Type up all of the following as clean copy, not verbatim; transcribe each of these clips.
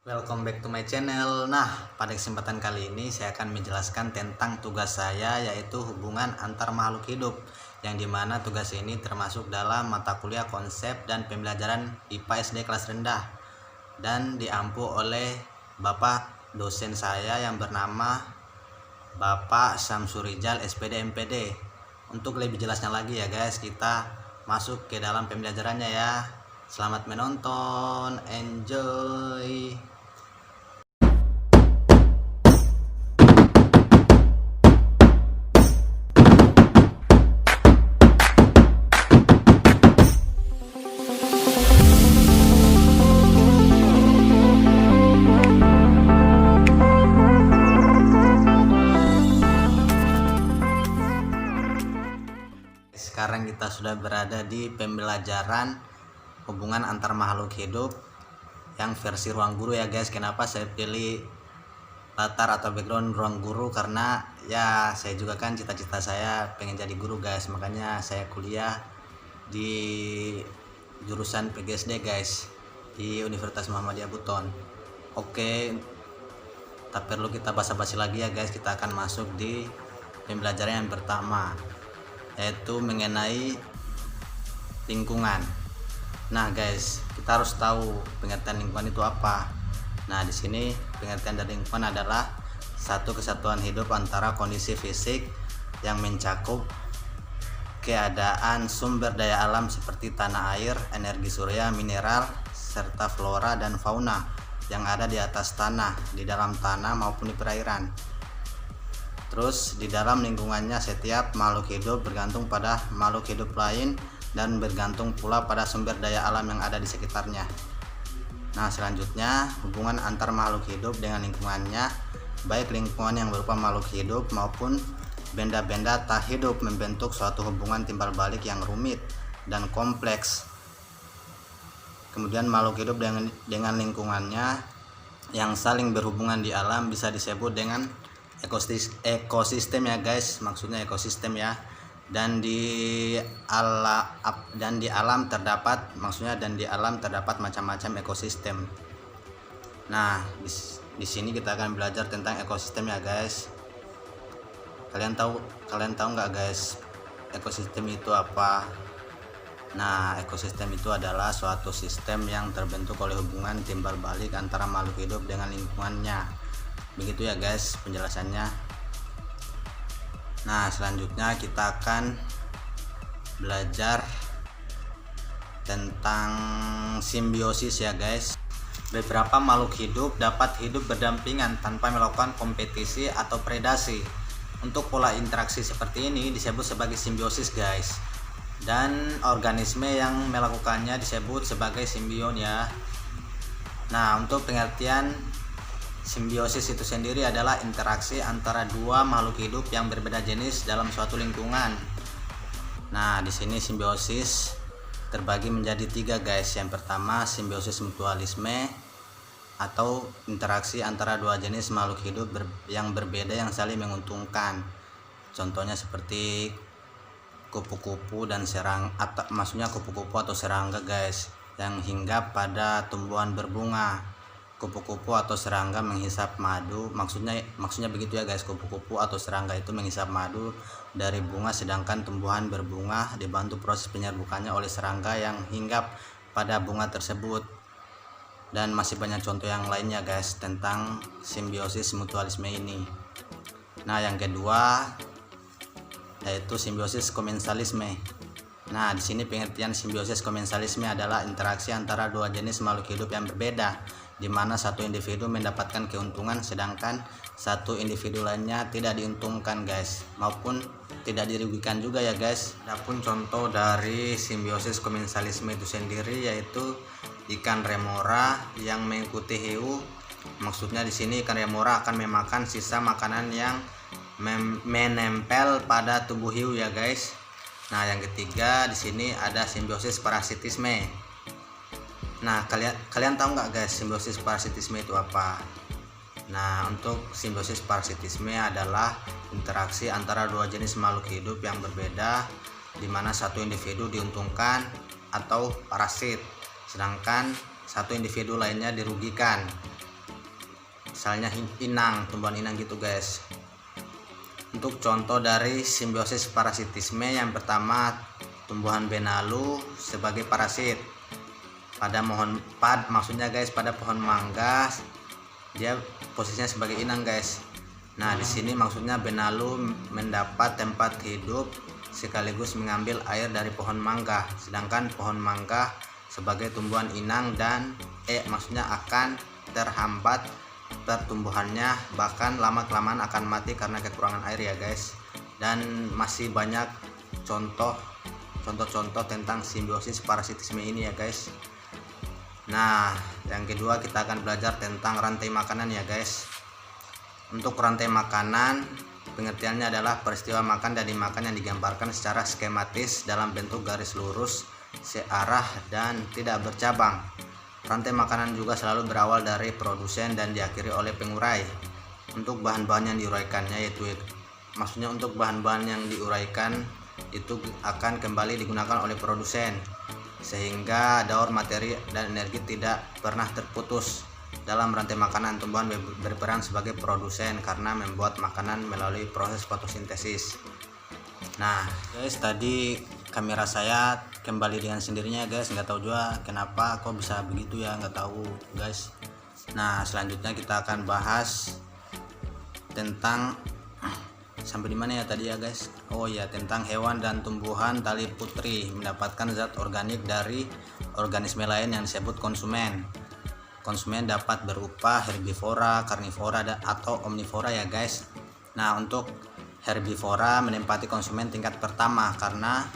Welcome back to my channel. Nah, pada kesempatan kali ini saya akan menjelaskan tentang tugas saya, yaitu hubungan antar makhluk hidup, yang dimana tugas ini termasuk dalam mata kuliah konsep dan pembelajaran IPA SD kelas rendah, dan diampu oleh Bapak dosen saya yang bernama Bapak Syamsurijal SPD MPD. Untuk lebih jelasnya lagi ya guys, kita masuk ke dalam pembelajarannya ya. Selamat menonton, enjoy. Sekarang kita sudah berada di pembelajaran hubungan antar makhluk hidup yang versi ruang guru ya guys. Kenapa saya pilih latar atau background ruang guru? Karena ya saya juga kan cita-cita saya pengen jadi guru guys, makanya saya kuliah di jurusan PGSD guys di Universitas Muhammadiyah Buton. Oke, tak perlu kita basa-basi lagi ya guys, kita akan masuk di pembelajaran yang pertama, yaitu mengenai lingkungan. Nah guys, kita harus tahu pengertian lingkungan itu apa. Nah di sini pengertian dari lingkungan adalah satu kesatuan hidup antara kondisi fisik yang mencakup keadaan sumber daya alam seperti tanah air, energi surya, mineral, serta flora dan fauna yang ada di atas tanah, di dalam tanah maupun di perairan. Terus di dalam lingkungannya setiap makhluk hidup bergantung pada makhluk hidup lain dan bergantung pula pada sumber daya alam yang ada di sekitarnya. Nah selanjutnya, hubungan antar makhluk hidup dengan lingkungannya, baik lingkungan yang berupa makhluk hidup maupun benda-benda tak hidup, membentuk suatu hubungan timbal balik yang rumit dan kompleks. Kemudian makhluk hidup dengan lingkungannya yang saling berhubungan di alam bisa disebut dengan ekosistem ya guys, maksudnya ekosistem ya. Dan di alam terdapat, maksudnya dan di alam terdapat macam-macam ekosistem. Nah di sini kita akan belajar tentang ekosistem ya guys. Kalian tahu nggak guys ekosistem itu apa? Nah ekosistem itu adalah suatu sistem yang terbentuk oleh hubungan timbal balik antara makhluk hidup dengan lingkungannya. Begitu ya guys penjelasannya. Nah selanjutnya kita akan belajar tentang simbiosis ya guys. Beberapa makhluk hidup dapat hidup berdampingan tanpa melakukan kompetisi atau predasi. Untuk pola interaksi seperti ini disebut sebagai simbiosis guys, dan organisme yang melakukannya disebut sebagai simbion ya. Nah untuk pengertian simbiosis itu sendiri adalah interaksi antara dua makhluk hidup yang berbeda jenis dalam suatu lingkungan. Nah, di sini simbiosis terbagi menjadi tiga guys. Yang pertama simbiosis mutualisme atau interaksi antara dua jenis makhluk hidup yang berbeda yang saling menguntungkan. Contohnya seperti kupu-kupu dan maksudnya kupu-kupu atau serangga guys yang hinggap pada tumbuhan berbunga. Kupu-kupu atau serangga menghisap madu, maksudnya begitu ya guys. Kupu-kupu atau serangga itu menghisap madu dari bunga, sedangkan tumbuhan berbunga dibantu proses penyerbukannya oleh serangga yang hinggap pada bunga tersebut. Dan masih banyak contoh yang lainnya guys tentang simbiosis mutualisme ini. Nah yang kedua yaitu simbiosis komensalisme. Nah di sini pengertian simbiosis komensalisme adalah interaksi antara dua jenis makhluk hidup yang berbeda, di mana satu individu mendapatkan keuntungan sedangkan satu individu lainnya tidak diuntungkan guys, maupun tidak dirugikan juga ya guys. Adapun contoh dari simbiosis komensalisme itu sendiri yaitu ikan remora yang mengikuti hiu. Maksudnya di sini ikan remora akan memakan sisa makanan yang menempel pada tubuh hiu ya guys. Nah yang ketiga di sini ada simbiosis parasitisme. Nah kalian tahu nggak guys simbiosis parasitisme itu apa? Nah untuk simbiosis parasitisme adalah interaksi antara dua jenis makhluk hidup yang berbeda, di mana satu individu diuntungkan atau parasit, sedangkan satu individu lainnya dirugikan. misalnya inang, tumbuhan inang gitu guys. Untuk contoh dari simbiosis parasitisme, yang pertama tumbuhan benalu sebagai parasit maksudnya guys pada pohon mangga, dia posisinya sebagai inang guys. Nah di sini maksudnya benalu mendapat tempat hidup sekaligus mengambil air dari pohon mangga, sedangkan pohon mangga sebagai tumbuhan inang dan maksudnya akan terhambat pertumbuhannya, bahkan lama-kelamaan akan mati karena kekurangan air ya guys. Dan masih banyak contoh-contoh tentang simbiosis parasitisme ini ya guys. Nah yang kedua kita akan belajar tentang rantai makanan ya guys. Untuk rantai makanan, pengertiannya adalah peristiwa makan dan dimakan yang digambarkan secara skematis dalam bentuk garis lurus, searah, dan tidak bercabang. Rantai makanan juga selalu berawal dari produsen dan diakhiri oleh pengurai. Untuk bahan-bahan yang diuraikannya untuk bahan-bahan yang diuraikan itu akan kembali digunakan oleh produsen, sehingga daur materi dan energi tidak pernah terputus. Dalam rantai makanan, tumbuhan berperan sebagai produsen karena membuat makanan melalui proses fotosintesis. Nah guys, tadi kamera saya kembali dengan sendirinya guys, nggak tahu juga kenapa kok bisa begitu ya, nggak tahu guys. Nah selanjutnya kita akan bahas tentang sampai di mana ya tadi ya guys. Oh ya, tentang hewan dan tumbuhan tali putri mendapatkan zat organik dari organisme lain yang disebut konsumen. Konsumen dapat berupa herbivora, karnivora, atau omnivora ya guys. Nah untuk herbivora menempati konsumen tingkat pertama karena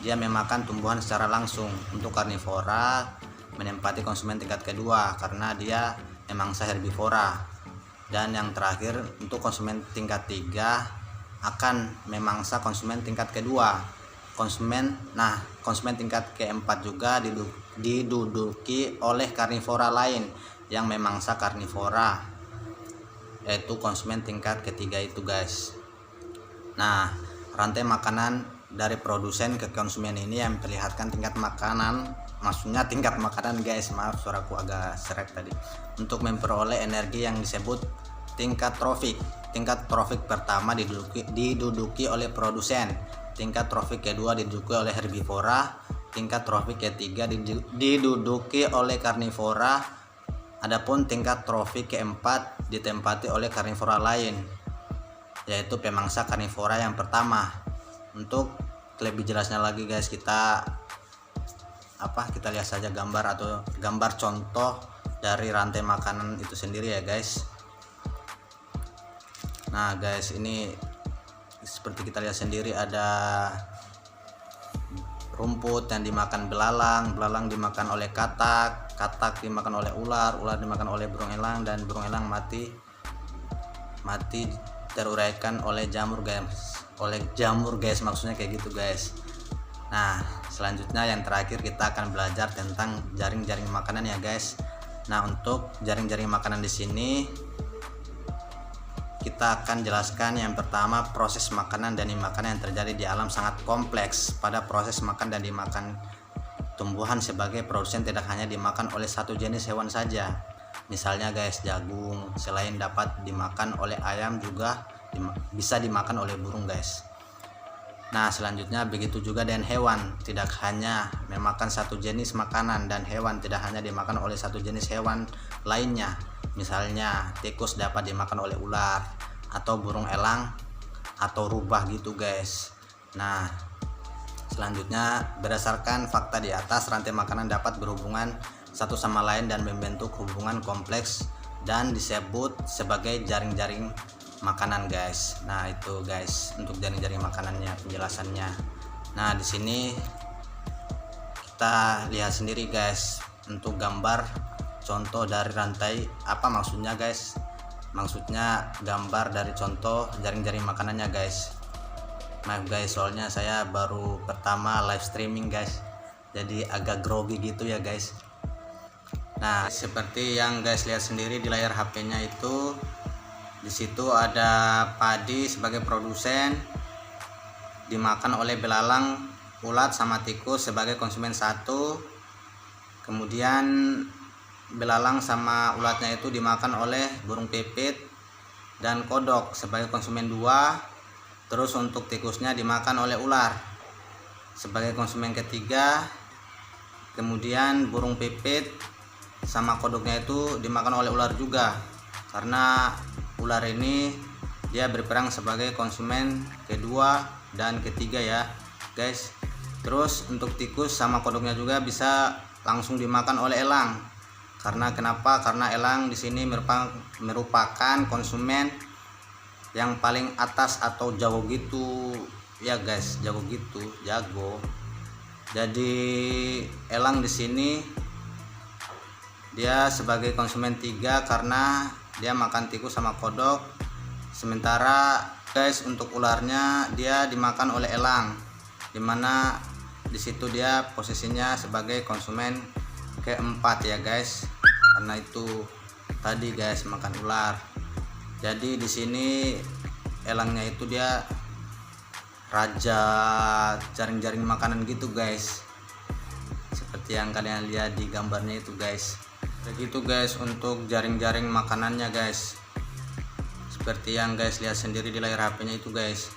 dia memakan tumbuhan secara langsung. Untuk karnivora menempati konsumen tingkat kedua karena dia memangsa herbivora. Dan yang terakhir untuk konsumen tingkat 3 akan memangsa konsumen tingkat kedua. Konsumen tingkat keempat juga diduduki oleh karnivora lain yang memangsa karnivora, yaitu konsumen tingkat ketiga itu guys. Nah rantai makanan dari produsen ke konsumen ini yang memperlihatkan tingkat makanan, maksudnya tingkat makanan guys, maaf suaraku agak seret tadi. Untuk memperoleh energi yang disebut tingkat trofik. Tingkat trofik pertama diduduki oleh produsen, tingkat trofik kedua diduduki oleh herbivora, tingkat trofik ketiga diduduki oleh karnivora, adapun tingkat trofik keempat ditempati oleh karnivora lain, yaitu pemangsa karnivora yang pertama. Untuk lebih jelasnya lagi guys, kita lihat saja gambar contoh dari rantai makanan itu sendiri ya guys. Nah guys, ini seperti kita lihat sendiri, ada rumput yang dimakan belalang, belalang dimakan oleh katak, katak dimakan oleh ular, ular dimakan oleh burung elang, dan burung elang mati teruraikan oleh jamur guys, maksudnya kayak gitu guys. Nah selanjutnya yang terakhir kita akan belajar tentang jaring-jaring makanan ya guys. Nah untuk jaring-jaring makanan di sini kita akan jelaskan yang pertama, proses makanan dan dimakan yang terjadi di alam sangat kompleks. Pada proses makan dan dimakan, tumbuhan sebagai produsen tidak hanya dimakan oleh satu jenis hewan saja. Misalnya guys, jagung selain dapat dimakan oleh ayam juga bisa dimakan oleh burung guys. Nah selanjutnya begitu juga dengan hewan, tidak hanya memakan satu jenis makanan, dan hewan tidak hanya dimakan oleh satu jenis hewan lainnya. Misalnya tikus dapat dimakan oleh ular, atau burung elang, atau rubah gitu guys. Nah selanjutnya berdasarkan fakta di atas, rantai makanan dapat berhubungan satu sama lain dan membentuk hubungan kompleks dan disebut sebagai jaring-jaring makanan guys. Nah itu guys untuk jaring-jaring makanannya, penjelasannya. Nah di sini kita lihat sendiri guys untuk gambar contoh dari rantai, apa maksudnya guys? Maksudnya gambar dari contoh jaring-jaring makanannya guys. Maaf guys, soalnya saya baru pertama live streaming guys, jadi agak grogi gitu ya guys. Nah seperti yang guys lihat sendiri di layar HP-nya itu, di situ ada padi sebagai produsen, dimakan oleh belalang, ulat, sama tikus sebagai konsumen satu. Kemudian belalang sama ulatnya itu dimakan oleh burung pipit dan kodok sebagai konsumen 2. Terus untuk tikusnya dimakan oleh ular sebagai konsumen ketiga. Kemudian burung pipit sama kodoknya itu dimakan oleh ular juga, karena ular ini dia berperan sebagai konsumen kedua dan ketiga ya guys. Terus untuk tikus sama kodoknya juga bisa langsung dimakan oleh elang. Karena kenapa? Karena elang di sini merupakan konsumen yang paling atas atau jago gitu ya guys, jago. Jadi elang di sini dia sebagai konsumen 3 karena dia makan tikus sama kodok. Sementara guys untuk ularnya dia dimakan oleh elang, dimana disitu dia posisinya sebagai konsumen keempat ya guys, karena itu tadi guys makan ular. Jadi di sini elangnya itu dia raja jaring-jaring makanan gitu guys, seperti yang kalian lihat di gambarnya itu guys. Begitu guys untuk jaring-jaring makanannya guys, seperti yang guys lihat sendiri di layar HP-nya itu guys.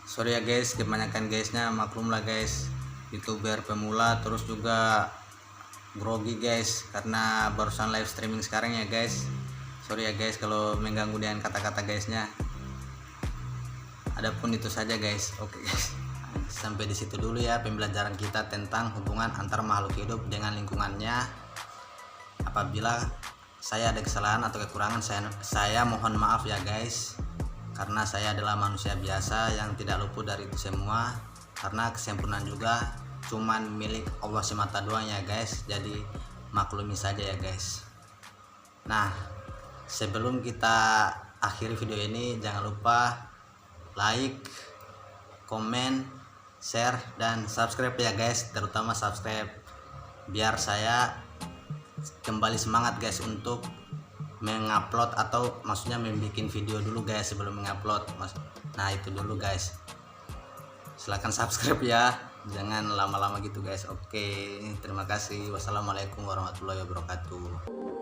Sorry ya guys, kebanyakan guysnya, maklum lah guys, youtuber pemula terus juga grogi guys karena barusan live streaming sekarang ya guys. Sorry ya guys kalau mengganggu dengan kata-kata guysnya. Adapun itu saja guys. Oke guys, sampai di situ dulu ya pembelajaran kita tentang hubungan antar makhluk hidup dengan lingkungannya. Apabila saya ada kesalahan atau kekurangan, saya mohon maaf ya guys, karena saya adalah manusia biasa yang tidak luput dari itu semua, karena kesempurnaan juga cuman milik Allah semata doang ya guys. Jadi maklumi saja ya guys. Nah, sebelum kita akhiri video ini, jangan lupa like, komen, share, dan subscribe ya guys. Terutama subscribe biar saya kembali semangat guys untuk mengupload, atau maksudnya membuat video dulu guys sebelum mengupload. Nah itu dulu guys, silahkan subscribe ya, jangan lama-lama gitu guys. Oke, terima kasih. Wassalamualaikum warahmatullahi wabarakatuh.